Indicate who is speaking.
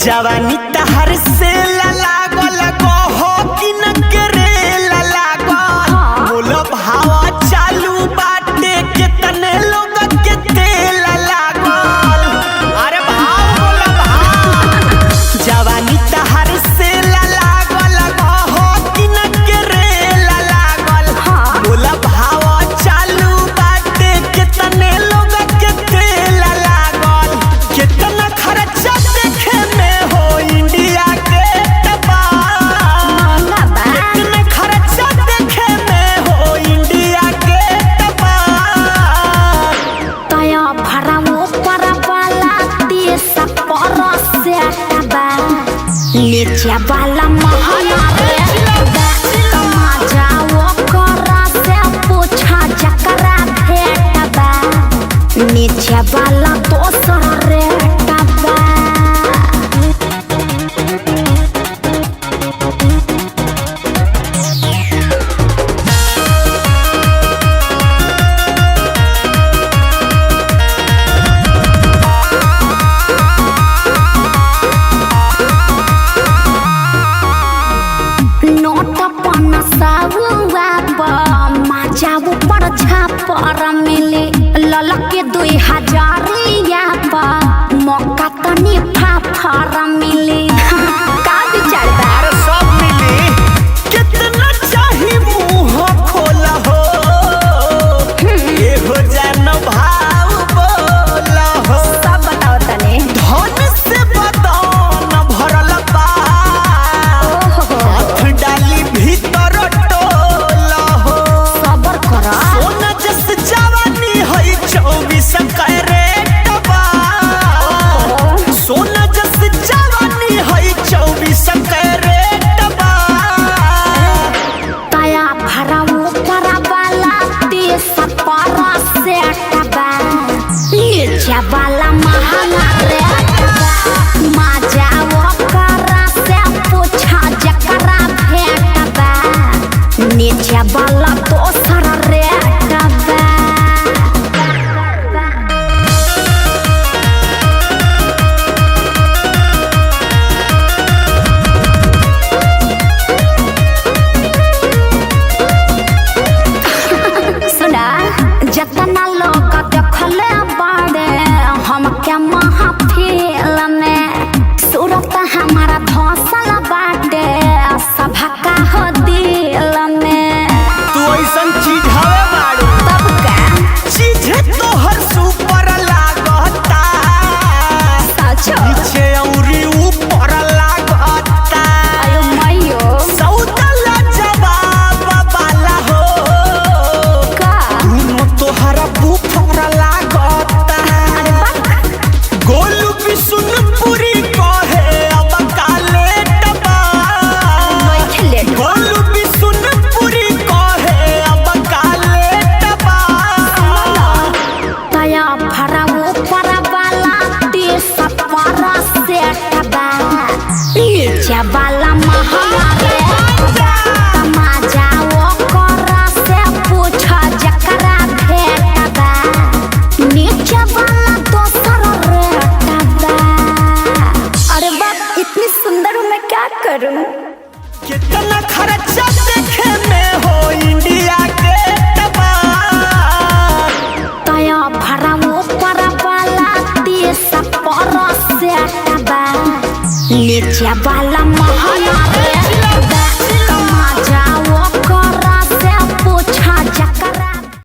Speaker 1: जवानी तहर से लागल हो कि न करे लागल बोलो भावा चालू बाटे कितने लोग के तेल लागल। अरे भाव बोलो भाव जवानी तहर से लागल हो कि न करे लागल बोलो भावा चालू बाटे कितने लोग के तेल लागल। कितना खर्चा देखे में नीचे वाला महला रे तमाजा वो करा से पूछा जकरा भेटबा नीचे वाला दोसर रे टबा। पर मिले ललक के 2000 मौका तनी फाफर मिले का विचार बा? अरे सब मिली कितना चाही मुंह खोला हो ये हो जान भाव बोला हो सब बताओ तने धन से बदन भरल बा हाथ डाली भीतर टोला हो सबर कर 24 कैरेट बा सोना जस जवानी है 24 कैरेट बा। तया भरा ऊपर वाला 30 पर सेट बा नीचे वाला महंगा रेट बा मजा वो करा से पूछा जकरा भेटबा नीचे वाला दोसर रेट बा। जतना लोग देखले बाड़े हमके महफिल में सूरत हमारा धसल बाटे सभका हो दिल में। तू ऐसन चीज हवे बाड़ू तब का चीज तोहर सुपर लागता सच नीचे औरी ऊपर लागता। अयो मयो सौदला जवाब वाला हो तोहरा बुफर लागता। गोलू भी सुन पूरी कहे अब काले टबा गोलू भी सुन पूरी कहे अब काले टबा। तया भरा ऊपर वाला 30 पर सेटबा नीचे वाला महंगा रे तमाजा वो करा से पूछा जकरा भेटबा नीचे वाला दोसर रेटबा। अरे बाप इतनी सुंदर हूँ मैं क्या करूँ? कितना खर्चा देखे में हो इंडिया के टबा तया भरा ऊपर वाला 30 पर सेटबा नीचे वाला महंगा रे